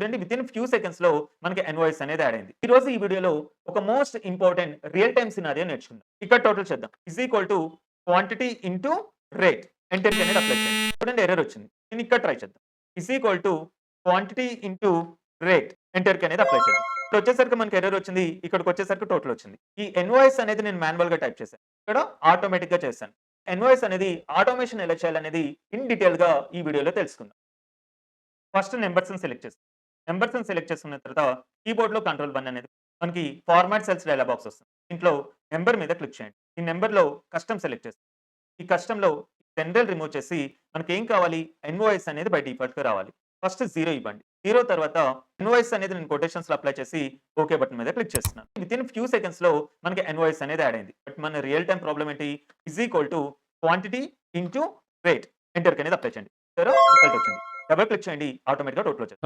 చూడండి within few seconds లో మనకి ఎన్వాయిస్ అనేది యాడ్ అయింది. ఈ రోజు ఈ వీడియోలో ఒక most important real time scenario నేర్చుకుందాం. ఇక్కడ టోటల్ చేద్దాం. Is equal to quantity into rate. Enter కి అనేది అప్లై చేయండి. చూడండి ఎర్రర్ వచ్చింది. నేను ఇక్కడ ట్రై చేద్దాం. Is equal to quantity into rate. Enter కి అనేది అప్లై చేద్దాం. ఇక్కడ వచ్చేసరికి మనకి ఎర్రర్ వచ్చింది. ఇక్కడికి వచ్చేసరికి టోటల్ వచ్చింది. ఈ ఎన్వాయిస్ అనేది నేను మాన్యువల్ గా టైప్ చేశాను. ఇక్కడ ఆటోమేటిక్ గా చేశాను. ఎన్వాయిస్ అనేది ఆటోమేషన్ ఎలా చేయాలనేది ఇన్ డీటెయిల్ గా ఈ వీడియోలో తెలుసుకుందాం. ఫస్ట్ నంబర్స్‌ని సెలెక్ట్ చేస్తాం. నంబర్స్‌ని సెలెక్ట్ చేసుకున్న తర్వాత కీబోర్డ్‌లో కంట్రోల్ బటన్ అనేది మనకి ఫార్మాట్ సెల్స్ డైలాగ్ బాక్స్ వస్తుంది. దీంట్లో నంబర్ మీద క్లిక్ చేయండి. ఈ నంబర్‌లో కస్టమ్ సెలెక్ట్ చేస్తాం. ఈ కస్టమ్‌లో జనరల్ రిమూవ్ చేసి మనకేం కావాలి ఇన్వాయిస్ అనేది బై డిఫాల్ట్‌గా రావాలి. ఫస్ట్ 0 ఇవ్వండి. 0 తర్వాత ఇన్వాయిస్ అనేది నేను కొటేషన్స్‌లో అప్లై చేసి ఓకే బటన్ మీద క్లిక్ చేస్తున్నాను. వితిన్ ఫ్యూ సెకండ్స్‌లో మనకి ఇన్వాయిస్ అనేది యాడ్ అయింది. బట్ మన రియల్ టైమ్ ప్రాబ్లమ్ ఏంటి? Is equal to quantity into rate. ఎంటర్‌కి అనేది అప్లై చేయండి. రిజల్ట్ వచ్చింది. డబుల్ క్లిక్ చేయండి ఆటోమేటిక్‌గా టోటల్ వచ్చేస్తుంది.